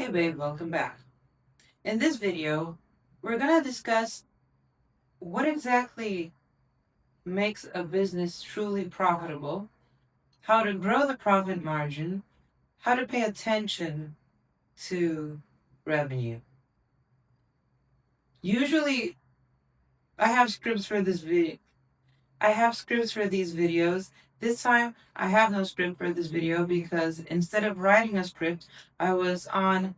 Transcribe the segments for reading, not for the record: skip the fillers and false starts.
Hey babe, welcome back. In this video, we're going to discuss what exactly makes a business truly profitable, how to grow the profit margin, how to pay attention to revenue. Usually, I have scripts for this video. I have scripts for these videos. This time, I have no script for this video because instead of writing a script, I was on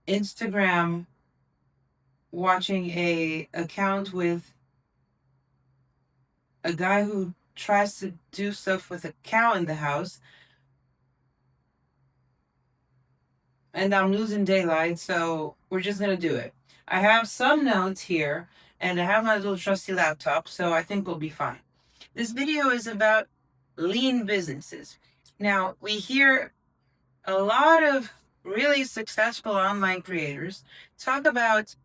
Instagram watching a account with a guy who tries to do stuff with a cow in the house, and I'm losing daylight, so we're just gonna do it. I have some notes here, and I have my little trusty laptop, so I think we'll be fine. This video is about lean businesses. Now, we hear a lot of really successful online creators talk about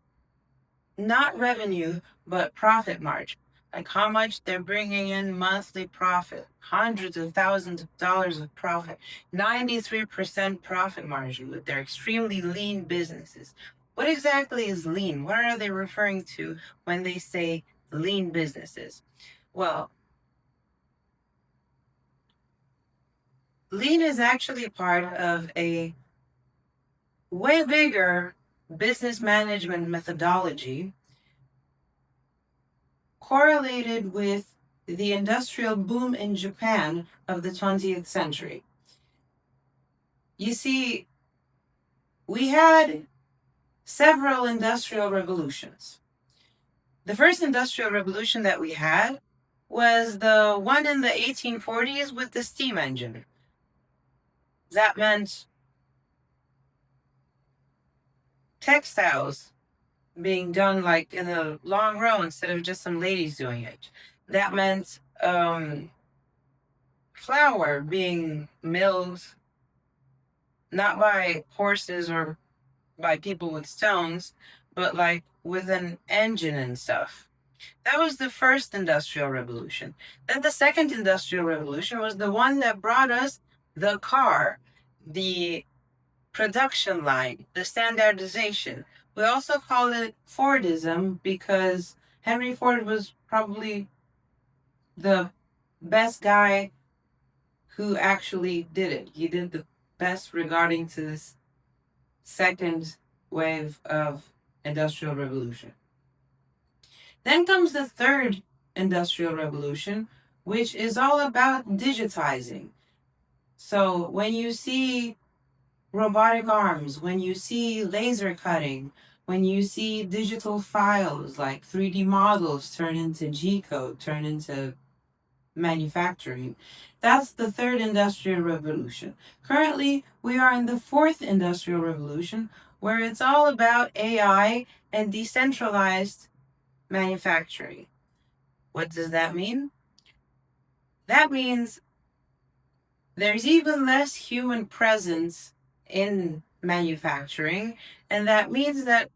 not revenue, but profit margin. Like how much they're bringing in monthly profit, hundreds of thousands of dollars of profit, 93% profit margin with their extremely lean businesses. What exactly is lean? What are they referring to when they say lean businesses? Well, lean is actually part of a way bigger business management methodology correlated with the industrial boom in Japan of the 20th century. You see, we had several industrial revolutions. The first industrial revolution that we had was the one in the 1840s with the steam engine. That meant textiles being done like in a long row instead of just some ladies doing it. That meant flour being milled not by horses or by people with stones, but like with an engine and stuff. That was the first industrial revolution. Then the second industrial revolution was the one that brought us the car, the production line, the standardization. We also call it Fordism because Henry Ford was probably the best guy who actually did it. He did the best regarding to this second wave of industrial revolution. Then comes the third industrial revolution, which is all about digitizing. So when you see robotic arms, when you see laser cutting, when you see digital files like 3D models turn into G code, turn into manufacturing. That's the third industrial revolution. Currently, we are in the fourth industrial revolution, where it's all about AI and decentralized manufacturing. What does that mean? That means there's even less human presence in manufacturing, and that means that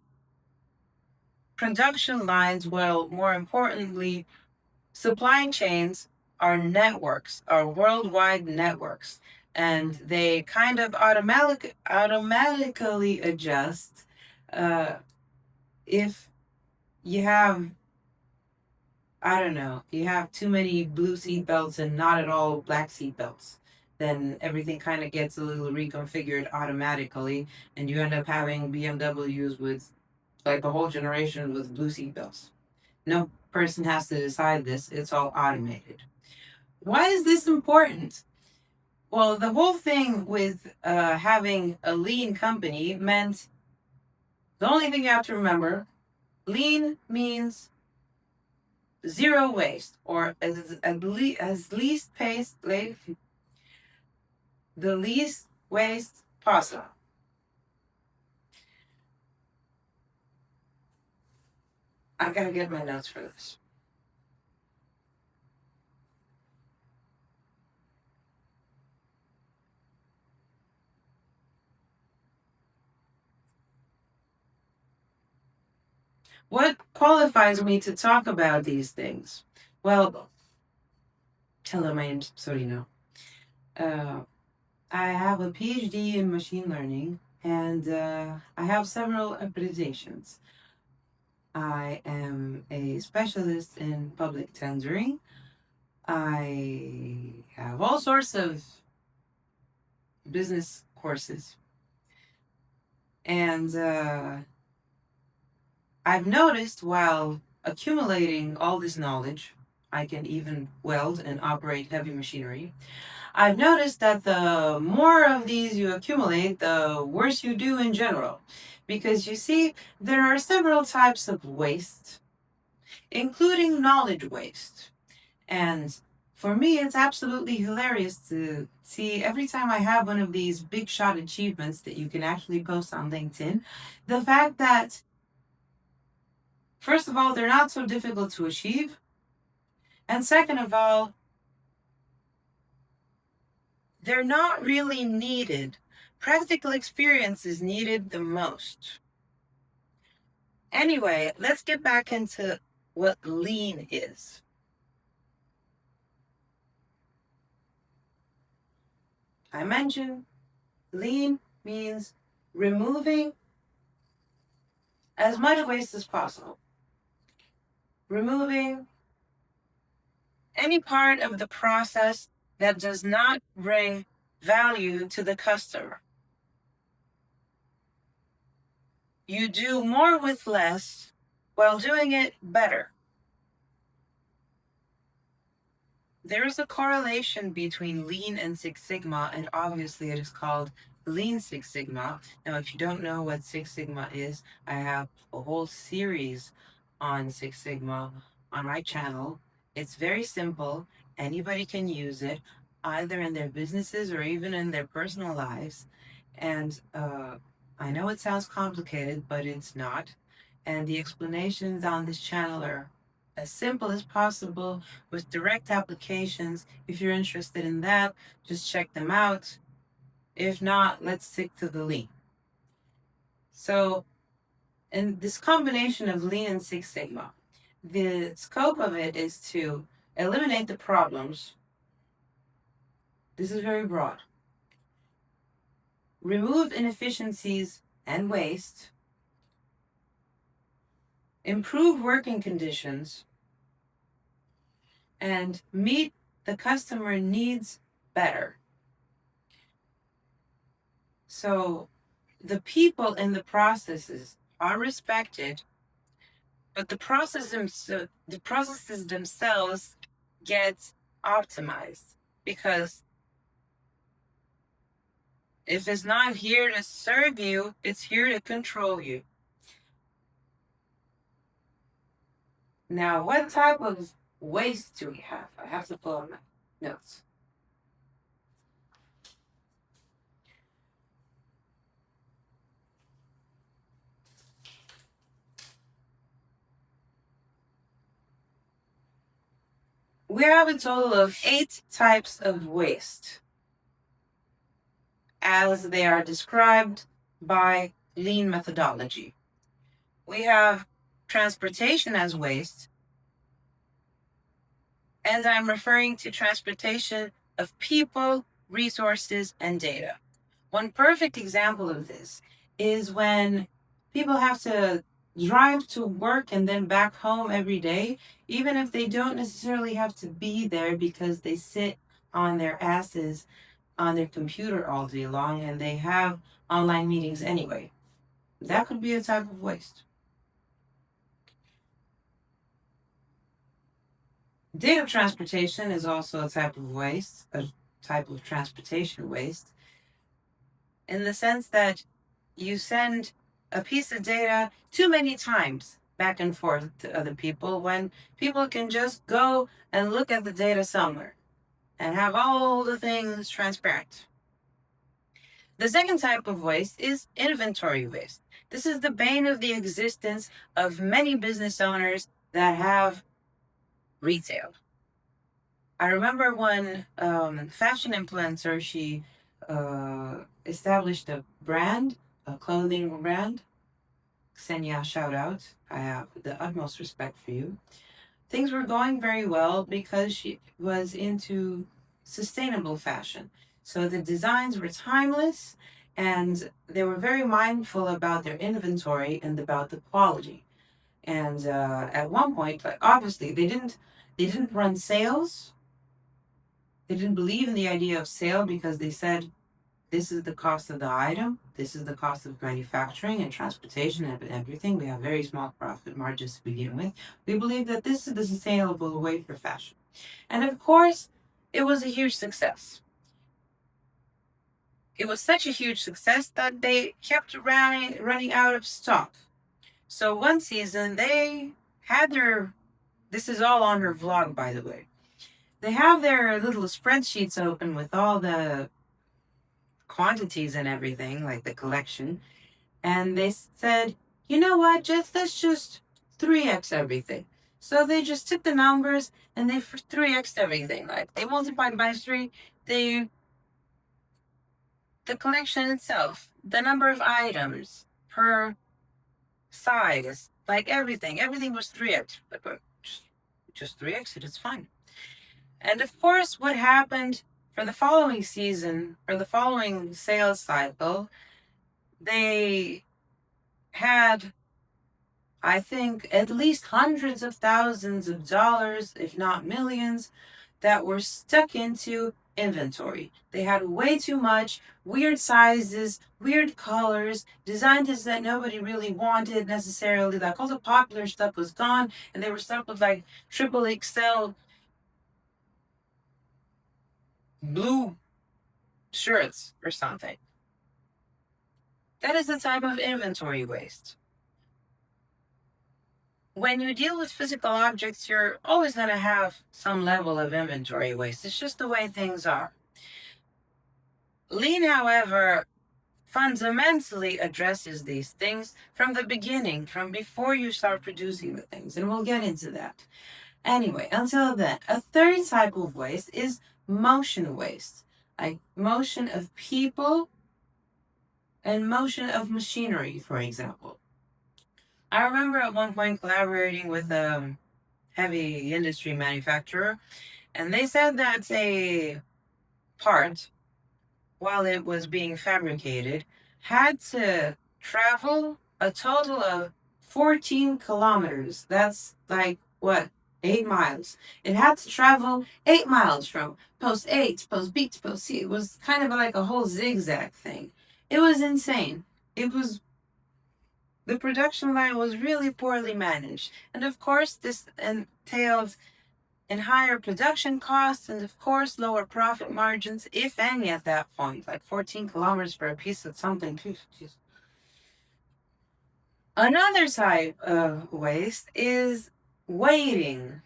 production lines, well, more importantly, supply chains are networks, are worldwide networks, and they kind of automatically adjust uh, if you have, I don't know, you have too many blue seat belts and not at all black seat belts. Then everything kind of gets a little reconfigured automatically, and you end up having BMWs with like a whole generation with blue seat belts. No person has to decide this, it's all automated. Why is this important? Well, the whole thing with having a lean company meant the only thing you have to remember lean means zero waste, or as least paste, the least waste possible. I gotta get my notes for this. What qualifies me to talk about these things? Well, tell them I so you know. I have a PhD in machine learning, and I have several accreditations. I am a specialist in public tendering. I have all sorts of business courses. And I've noticed while accumulating all this knowledge, I can even weld and operate heavy machinery. I've noticed that the more of these you accumulate, the worse you do in general. Because you see, there are several types of waste, including knowledge waste. And for me, it's absolutely hilarious to see every time I have one of these big shot achievements that you can actually post on LinkedIn, the fact that, first of all, they're not so difficult to achieve. And second of all, they're not really needed. Practical experience is needed the most. Anyway, let's get back into what lean is. I mentioned lean means removing as much waste as possible. Removing any part of the process that does not bring value to the customer. You do more with less while doing it better. There is a correlation between Lean and Six Sigma, and obviously it is called Lean Six Sigma. Now, if you don't know what Six Sigma is, I have a whole series on Six Sigma on my channel. It's very simple. Anybody can use it, either in their businesses or even in their personal lives. And I know it sounds complicated, but it's not. And the explanations on this channel are as simple as possible with direct applications. If you're interested in that, just check them out. If not, let's stick to the lean. So, in this combination of lean and Six Sigma, the scope of it is to eliminate the problems. This is very broad. Remove inefficiencies and waste. Improve working conditions. And meet the customer needs better. So the people in the processes are respected, but the processes themselves get optimized, because if it's not here to serve you, it's here to control you. Now, what type of waste do we have? I have to pull up my notes. We have a total of 8 types of waste, as they are described by lean methodology. We have transportation as waste, and I'm referring to transportation of people, resources, and data. One perfect example of this is when people have to drive to work and then back home every day, even if they don't necessarily have to be there because they sit on their asses on their computer all day long and they have online meetings anyway. That could be a type of waste. Data transportation is also a type of waste, a type of transportation waste, in the sense that you send a piece of data too many times back and forth to other people when people can just go and look at the data somewhere and have all the things transparent. The second type of waste is inventory waste. This is the bane of the existence of many business owners that have retail. I remember one fashion influencer, she established a brand, a clothing brand. Xenia, shout out. I have the utmost respect for you. Things were going very well because she was into sustainable fashion. So the designs were timeless and they were very mindful about their inventory and about the quality. And at one point, like obviously, they didn't run sales. They didn't believe in the idea of sale because they said this is the cost of the item, this is the cost of manufacturing and transportation and everything. We have very small profit margins to begin with. We believe that this is the sustainable way for fashion. And of course, it was a huge success. It was such a huge success that they kept running out of stock. So one season they had their, this is all on her vlog by the way. They have their little spreadsheets open with all the quantities and everything, like the collection. And they said, you know what, let's just 3x everything. So they just took the numbers and they 3x everything. Like they multiplied by 3, they the collection itself, the number of items per size, like everything was 3x. But just 3x it, it's fine. And of course, what happened for the following season, or the following sales cycle, they had, I think, at least hundreds of thousands of dollars, if not millions, that were stuck into inventory. They had way too much, weird sizes, weird colors, designs that nobody really wanted necessarily. Like all the popular stuff was gone, and they were stuck with like triple XL blue shirts or something. That is the type of inventory waste. When you deal with physical objects, you're always going to have some level of inventory waste. It's just the way things are. Lean, however, fundamentally addresses these things from the beginning, from before you start producing the things, and we'll get into that. Anyway, until then, a third type of waste is motion waste, like motion of people and motion of machinery, for example. I remember at one point collaborating with a heavy industry manufacturer, and they said that a part, while it was being fabricated, had to travel a total of 14 kilometers. That's like, what, 8 miles? It had to travel 8 miles from post A to post B to post C. It was kind of like a whole zigzag thing. It was insane. The production line was really poorly managed. And of course, this entails in higher production costs and, of course, lower profit margins, if any, at that point. Like 14 kilometers for a piece of something. Another type of waste is waiting.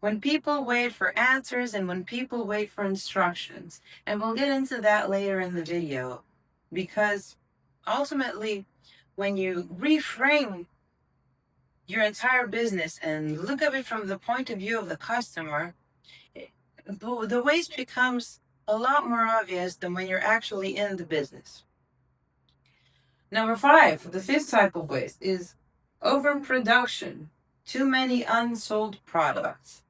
When people wait for answers and when people wait for instructions. And we'll get into that later in the video, because ultimately, when you reframe your entire business and look at it from the point of view of the customer, the waste becomes a lot more obvious than when you're actually in the business. Number 5, the fifth type of waste is overproduction. Too many unsold products.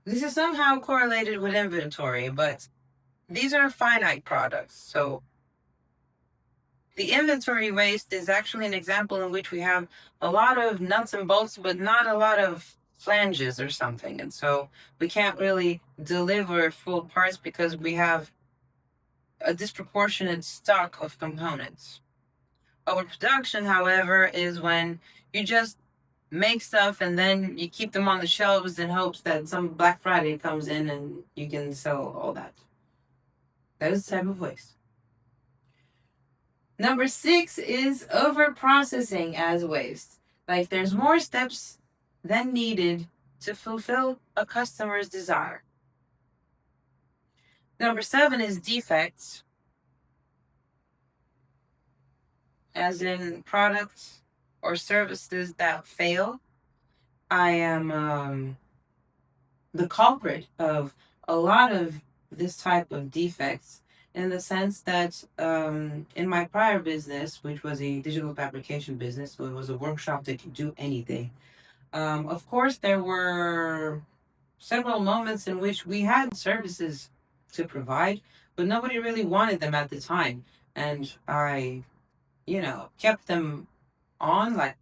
This is somehow correlated with inventory, but these are finite products. So the inventory waste is actually an example in which we have a lot of nuts and bolts, but not a lot of flanges or something. And so we can't really deliver full parts because we have a disproportionate stock of components. Overproduction, however, is when you just make stuff and then you keep them on the shelves in hopes that some Black Friday comes in and you can sell all that. That is the type of waste. Number 6 is over-processing as waste. Like there's more steps than needed to fulfill a customer's desire. Number 7 is defects, as in products or services that fail. I am the culprit of a lot of this type of defects, in the sense that in my prior business, which was a digital fabrication business, so it was a workshop that could do anything. Of course, there were several moments in which we had services to provide, but nobody really wanted them at the time. And I, kept them on, like,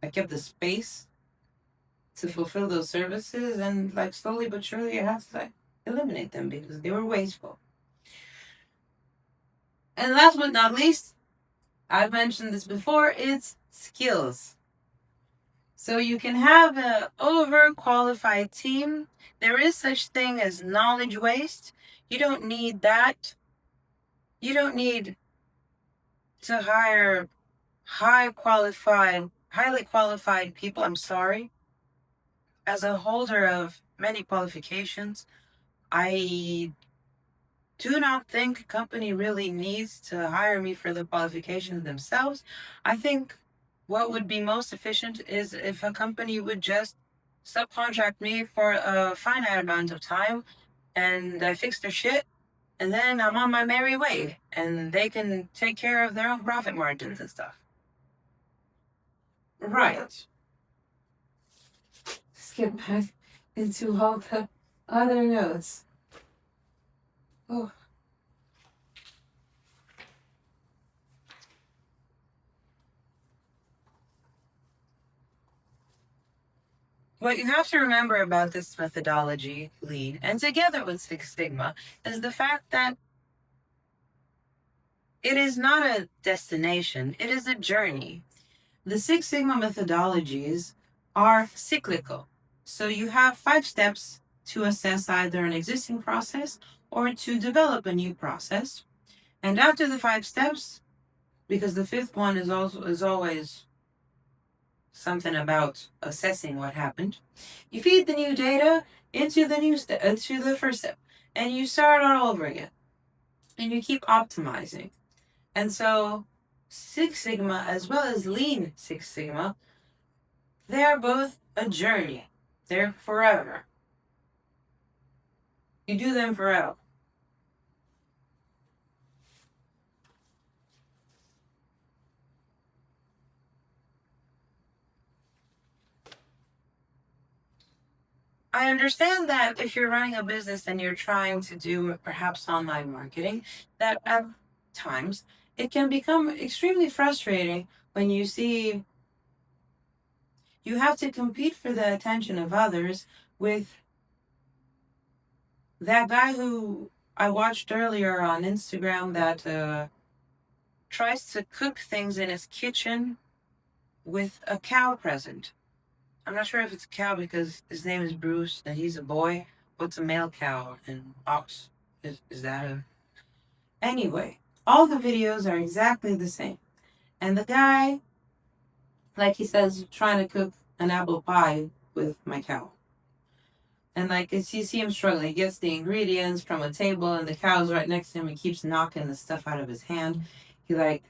I kept the space to fulfill those services, and like slowly but surely I had to like eliminate them because they were wasteful. And last but not least, I've mentioned this before, it's skills. So you can have an overqualified team. There is such thing as knowledge waste. You don't need that. You don't need to hire highly qualified people. I'm sorry. As a holder of many qualifications, I do not think a company really needs to hire me for the qualifications themselves. I think what would be most efficient is if a company would just subcontract me for a finite amount of time and I fix their shit, and then I'm on my merry way and they can take care of their own profit margins and stuff. Right. Skip back into all the other notes. Oh. What you have to remember about this methodology, Lean, and together with Six Sigma, is the fact that it is not a destination, it is a journey. The Six Sigma methodologies are cyclical. So you have 5 steps to assess either an existing process or to develop a new process. And after the 5 steps, because the 5th one is always something about assessing what happened, you feed the new data into the first step, and you start all over again, and you keep optimizing. And so Six Sigma as well as Lean Six Sigma, they're both a journey. They're forever. You do them forever. I understand that if you're running a business and you're trying to do perhaps online marketing, that at times it can become extremely frustrating when you see you have to compete for the attention of others with that guy who I watched earlier on Instagram that tries to cook things in his kitchen with a cow present. I'm not sure if it's a cow because his name is Bruce and he's a boy. What's a male cow and ox? Is that a... Anyway, all the videos are exactly the same. And the guy, like he says, trying to cook an apple pie with my cow. And like as you see him struggling, he gets the ingredients from a table and the cow's right next to him. He keeps knocking the stuff out of his hand. He like,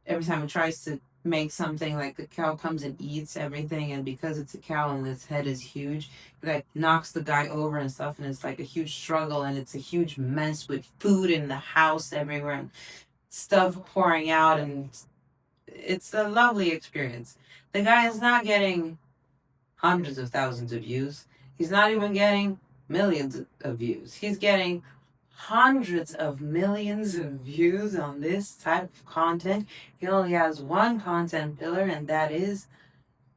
every time he tries to make something, like the cow comes and eats everything, and because it's a cow and its head is huge, he like knocks the guy over and stuff, and it's like a huge struggle, and it's a huge mess with food in the house everywhere and stuff pouring out, and it's a lovely experience. The guy is not getting hundreds of thousands of views. He's not even getting millions of views. He's getting hundreds of millions of views on this type of content. He only has one content pillar, and that is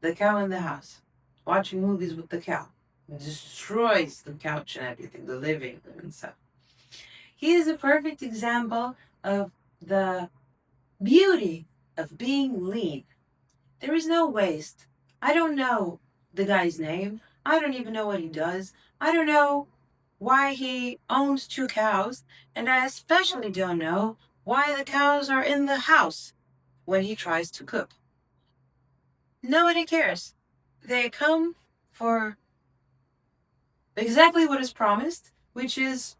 the cow in the house. Watching movies with the cow. It destroys the couch and everything, the living room and stuff. He is a perfect example of the beauty of being lean. There is no waste. I don't know the guy's name. I don't even know what he does. I don't know why he owns 2 cows, and I especially don't know why the cows are in the house when he tries to cook. Nobody cares. They come for exactly what is promised, which is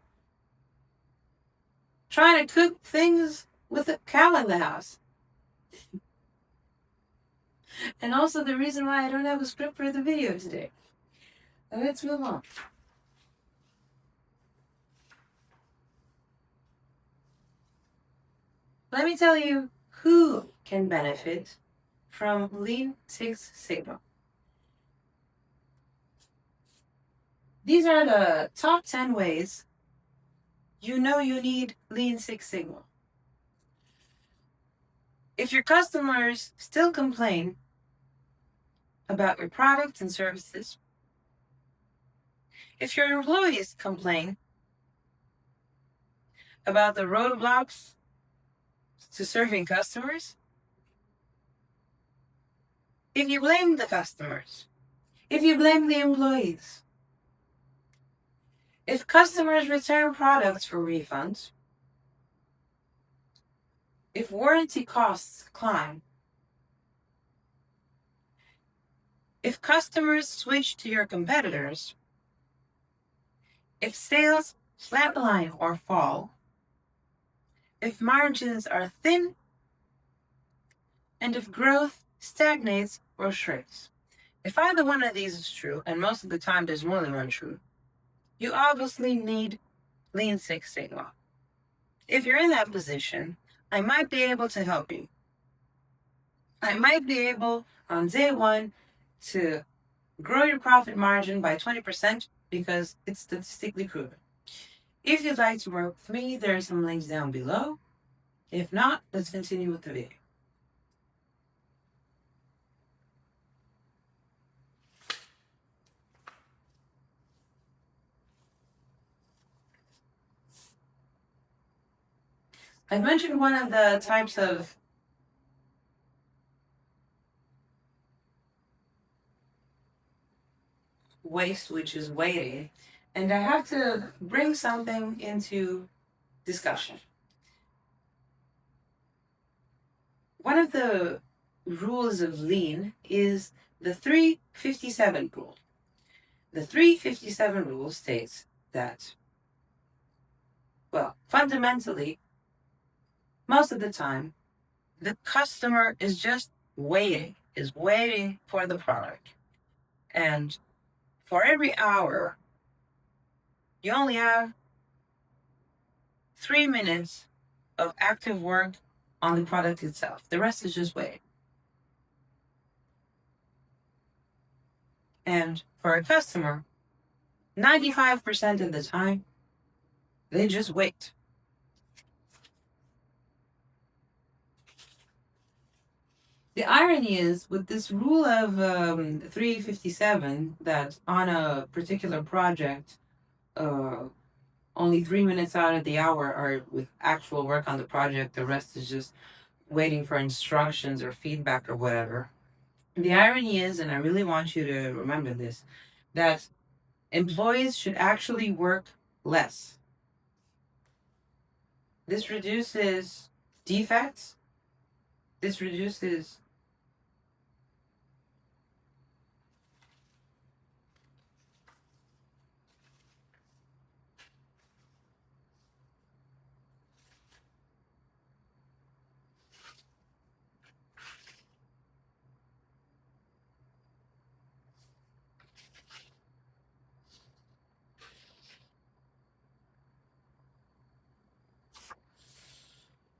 trying to cook things with a cow in the house. And also the reason why I don't have a script for the video today. Let's move on. Let me tell you who can benefit from Lean Six Sigma. These are the top 10 ways you know you need Lean Six Sigma. If your customers still complain about your products and services, if your employees complain about the roadblocks to serving customers, if you blame the customers, if you blame the employees, if customers return products for refunds, if warranty costs climb, if customers switch to your competitors, if sales flatline or fall, if margins are thin, and if growth stagnates or shrinks. If either one of these is true, and most of the time there's more than one true, you obviously need Lean Six Sigma. If you're in that position, I might be able to help you. I might be able, on day one, to grow your profit margin by 20% because it's statistically proven. If you'd like to work with me, there are some links down below. If not, let's continue with the video. I mentioned one of the types of waste, which is waiting, and I have to bring something into discussion. One of the rules of lean is the 357 rule. The 357 rule states that, well, fundamentally, most of the time, the customer is just waiting for the product. And for every hour, you only have 3 minutes of active work on the product itself. The rest is just waiting. And for a customer, 95% of the time, they just wait. The irony is, with this rule of 357, that on a particular project, only 3 minutes out of the hour are with actual work on the project, the rest is just waiting for instructions or feedback or whatever. The irony is, and I really want you to remember this, that employees should actually work less. This reduces defects. This reduces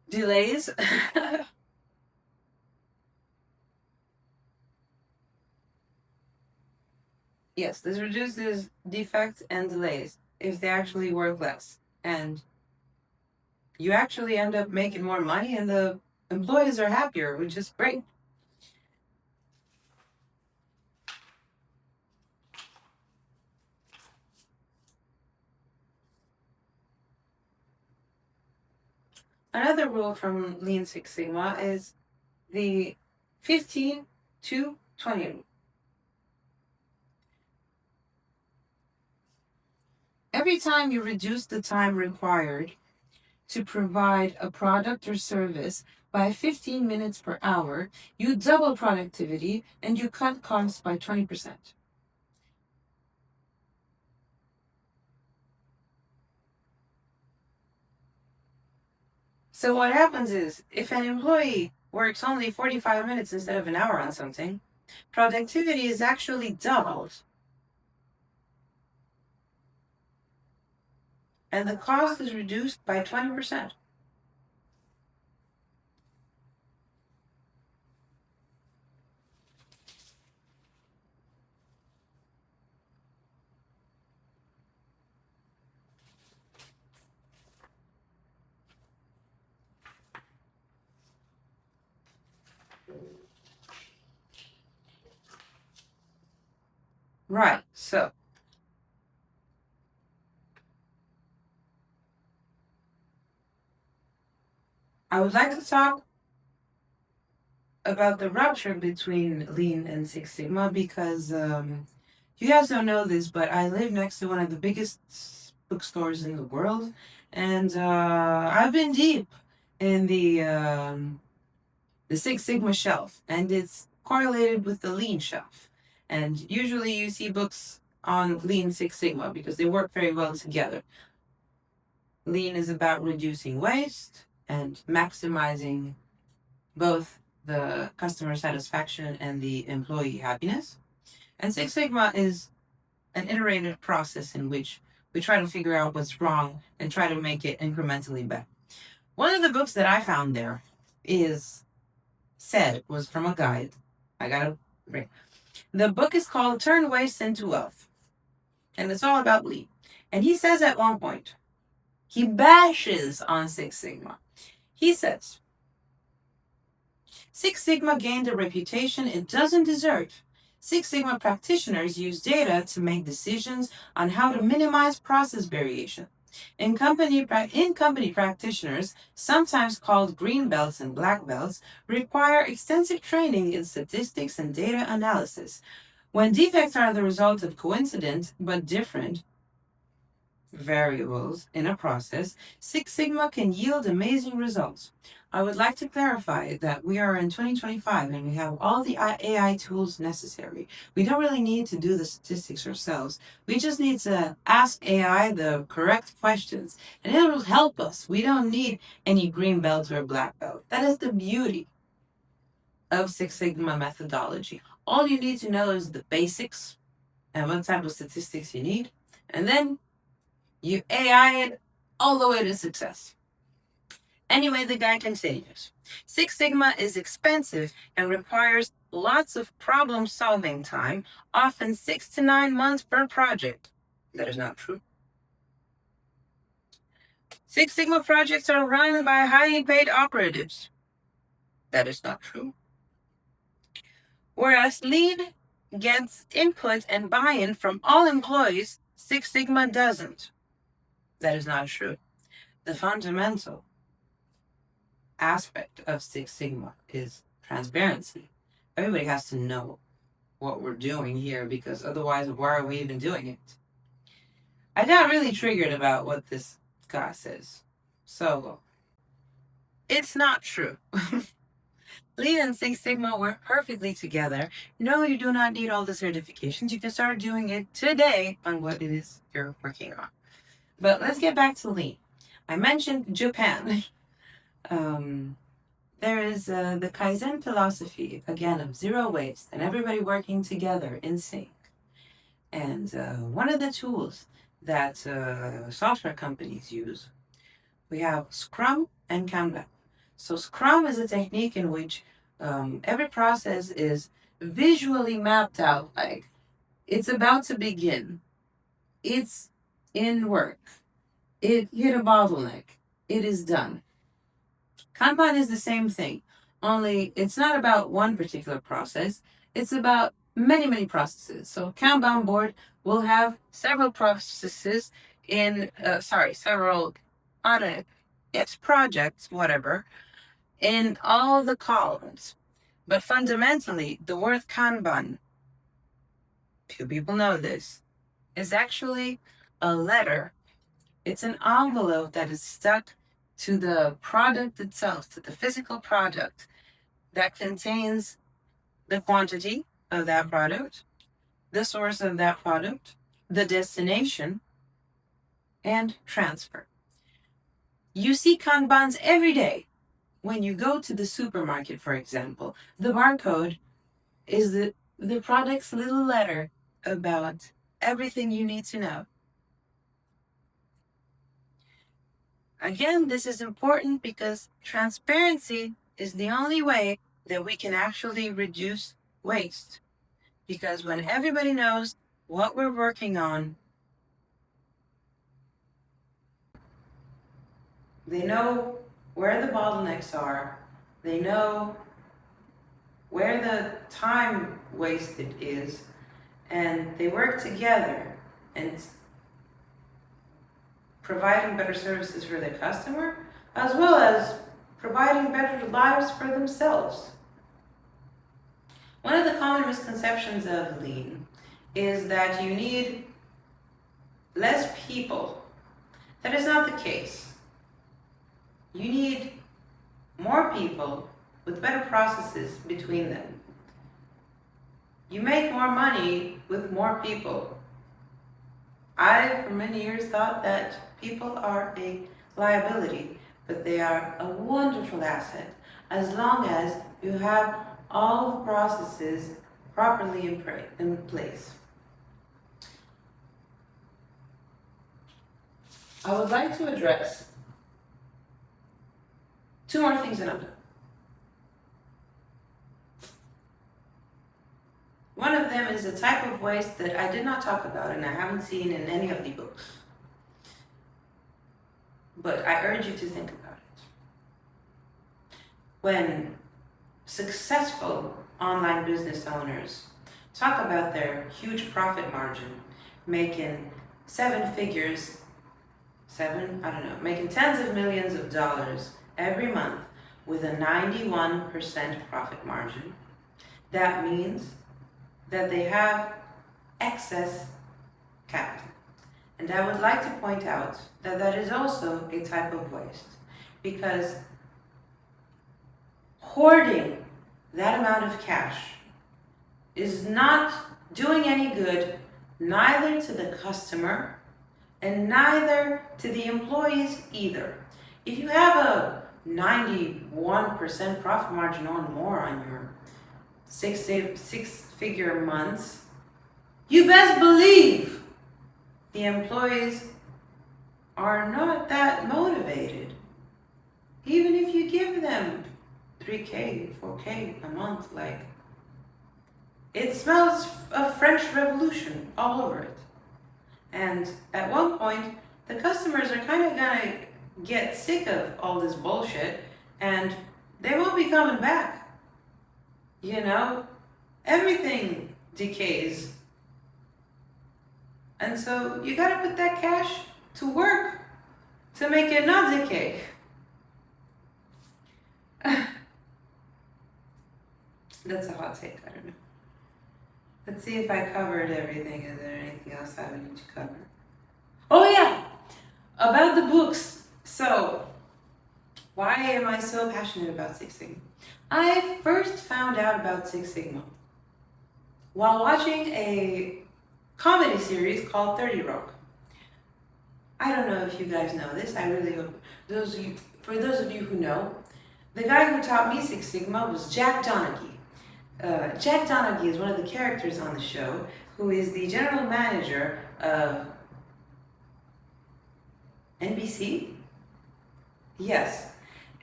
delays. Yes, this reduces defects and delays if they actually work less. And you actually end up making more money and the employees are happier, which is great. Another rule from Lean Six Sigma is the 15 to 20 rule. Every time you reduce the time required to provide a product or service by 15 minutes per hour, you double productivity and you cut costs by 20%. So what happens is, if an employee works only 45 minutes instead of an hour on something, productivity is actually doubled. And the cost is reduced by 20%. Right, so I would like to talk about the rupture between Lean and Six Sigma because you guys don't know this, but I live next to one of the biggest bookstores in the world, and I've been deep in the Six Sigma shelf, and it's correlated with the Lean shelf. And usually you see books on Lean Six Sigma because they work very well together. Lean is about reducing waste and maximizing both the customer satisfaction and the employee happiness. And Six Sigma is an iterative process in which we try to figure out what's wrong and try to make it incrementally better. One of the books that I found there is said was from a guide. I gotta bring. The book is called Turn Waste into Wealth, and it's all about Lean. And he says at one point, he bashes on Six Sigma. He says, Six Sigma gained a reputation it doesn't deserve. Six Sigma practitioners use data to make decisions on how to minimize process variation. In-company practitioners, sometimes called green belts and black belts, require extensive training in statistics and data analysis. When defects are the result of coincident but different variables in a process, Six Sigma can yield amazing results. I would like to clarify that we are in 2025 and we have all the AI tools necessary. We don't really need to do the statistics ourselves. We just need to ask AI the correct questions and it will help us. We don't need any green belt or black belt. That is the beauty of Six Sigma methodology. All you need to know is the basics and what type of statistics you need, and then you AI it all the way to success. Anyway, the guy continues. Six Sigma is expensive and requires lots of problem solving time, often 6 to 9 months per project. That is not true. Six Sigma projects are run by highly paid operatives. That is not true. Whereas Lean gets input and buy in from all employees, Six Sigma doesn't. That is not true. The fundamental aspect of Six Sigma is transparency. Everybody has to know what we're doing here because otherwise, why are we even doing it? I got really triggered about what this guy says. So, it's not true. Lean and Six Sigma work perfectly together. No, you do not need all the certifications. You can start doing it today on what it is you're working on. But let's get back to Lean. I mentioned Japan. There is the Kaizen philosophy, again, of zero waste and everybody working together in sync. And one of the tools that software companies use, we have Scrum and Kanban. So Scrum is a technique in which every process is visually mapped out, like it's about to begin, it's in work, it hit a bottleneck, it is done. Kanban is the same thing, only it's not about one particular process, it's about many, many processes. So Kanban board will have several processes in, several on its projects, whatever, in all the columns. But fundamentally, the word Kanban, few people know this, is actually a letter. It's an envelope that is stuck to the product itself, to the physical product that contains the quantity of that product, the source of that product, the destination, and transfer. You see Kanbans every day. When you go to the supermarket, for example, the barcode is the product's little letter about everything you need to know. Again, this is important because transparency is the only way that we can actually reduce waste. Because when everybody knows what we're working on, they know where the bottlenecks are, they know where the time wasted is, and they work together and providing better services for their customer, as well as providing better lives for themselves. One of the common misconceptions of lean is that you need less people. That is not the case. You need more people with better processes between them. You make more money with more people. I, for many years, thought that people are a liability, but they are a wonderful asset as long as you have all the processes properly in place. I would like to address two more things and I'm done. One of them is a type of waste that I did not talk about and I haven't seen in any of the books. But I urge you to think about it. When successful online business owners talk about their huge profit margin, making making tens of millions of dollars every month with a 91% profit margin, that means that they have excess capital. And I would like to point out that that is also a type of waste, because hoarding that amount of cash is not doing any good, neither to the customer and neither to the employees either. If you have a 91% profit margin or more on your six-figure months, you best believe the employees are not that motivated. Even if you give them $3K, $4K a month, like, it smells of French Revolution all over it. And at one point, the customers are kind of gonna get sick of all this bullshit and they won't be coming back. You know, everything decays. And so you gotta put that cash to work to make it not decay. That's a hot take, I don't know. Let's see if I covered everything. Is there anything else I would need to cover? Oh yeah, about the books. So, why am I so passionate about Six Sigma? I first found out about Six Sigma while watching a comedy series called 30 Rock. I don't know if you guys know this. I really hope for those of you who know, the guy who taught me Six Sigma was Jack Donaghy. Jack Donaghy is one of the characters on the show, who is the general manager of NBC? Yes.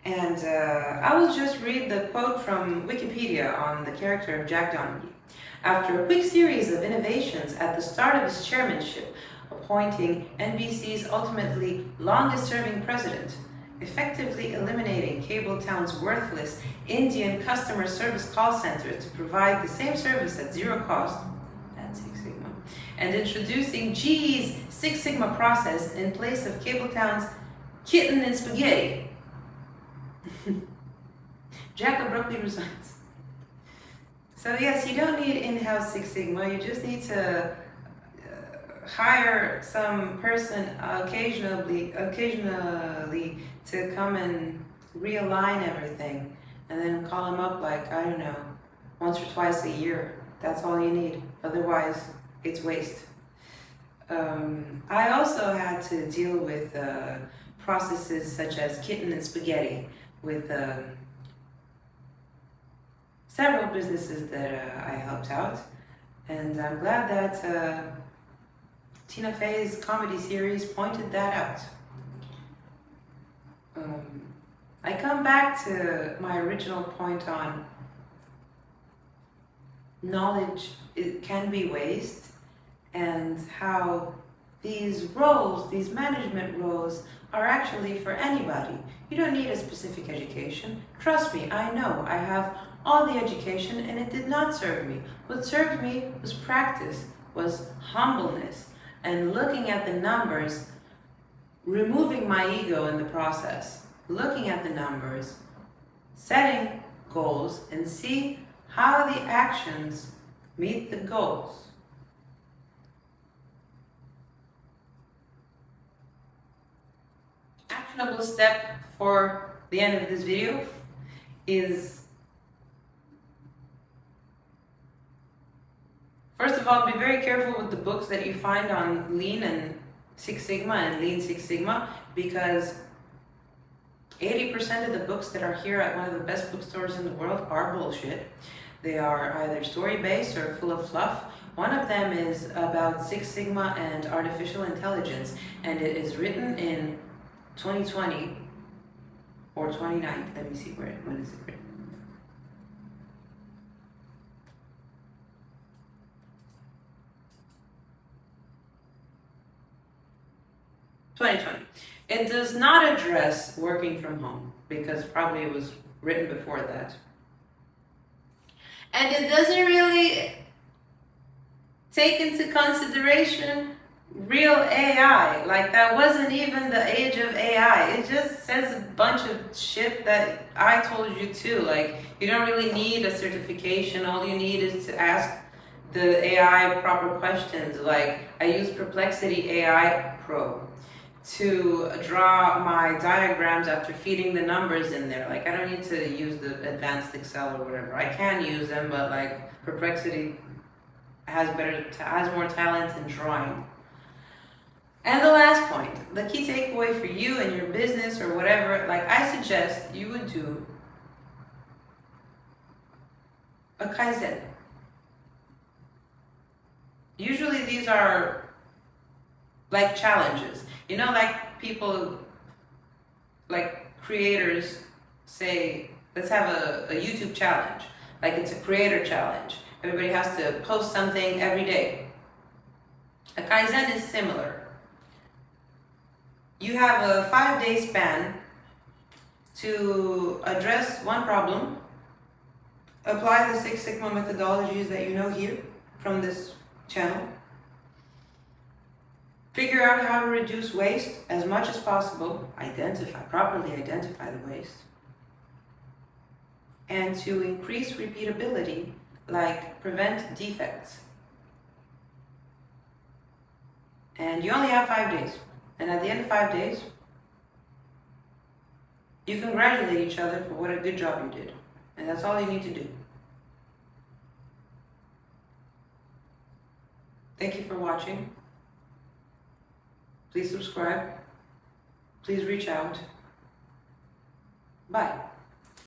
And I will just read the quote from Wikipedia on the character of Jack Donaghy. After a quick series of innovations at the start of his chairmanship, appointing NBC's ultimately longest-serving president, effectively eliminating Cabletown's worthless Indian customer service call center to provide the same service at zero cost, that's Six Sigma, and introducing GE's Six Sigma process in place of Cabletown's kitten and spaghetti, Jack abruptly resigns. So yes, you don't need in-house Six Sigma, you just need to hire some person occasionally to come and realign everything, and then call them up like, I don't know, once or twice a year. That's all you need. Otherwise, it's waste. I also had to deal with processes such as kitten and spaghetti with several businesses that I helped out, and I'm glad that Tina Fey's comedy series pointed that out. I come back to my original point on knowledge, it can be waste, and how these roles, these management roles, are actually for anybody. You don't need a specific education. Trust me, I know. I have all the education and it did not serve me. What served me was practice, was humbleness and looking at the numbers, removing my ego in the process, looking at the numbers, setting goals, and see how the actions meet the goals. Actionable step for the end of this video is, first of all, be very careful with the books that you find on Lean and Six Sigma and Lean Six Sigma, because 80% of the books that are here at one of the best bookstores in the world are bullshit. They are either story-based or full of fluff. One of them is about Six Sigma and artificial intelligence, and it is written in 2020 or 29. Let me see when is it written. It does not address working from home, because probably it was written before that. And it doesn't really take into consideration real AI. Like, that wasn't even the age of AI. It just says a bunch of shit that I told you too. Like, you don't really need a certification. All you need is to ask the AI proper questions. Like, I use Perplexity AI Pro to draw my diagrams after feeding the numbers in there. Like, I don't need to use the advanced Excel or whatever. I can use them, but like, Perplexity has more talent in drawing. And the last point, the key takeaway for you and your business or whatever, like, I suggest you would do a Kaizen. Usually these are like challenges. You know, like people, like creators say, let's have a YouTube challenge. Like, it's a creator challenge. Everybody has to post something every day. A Kaizen is similar. You have a 5-day span to address one problem, apply the Six Sigma methodologies that you know here from this channel, figure out how to reduce waste as much as possible, properly identify the waste, and to increase repeatability, like prevent defects. And you only have 5 days. And at the end of 5 days, you congratulate each other for what a good job you did. And that's all you need to do. Thank you for watching. Please subscribe. Please reach out. Bye.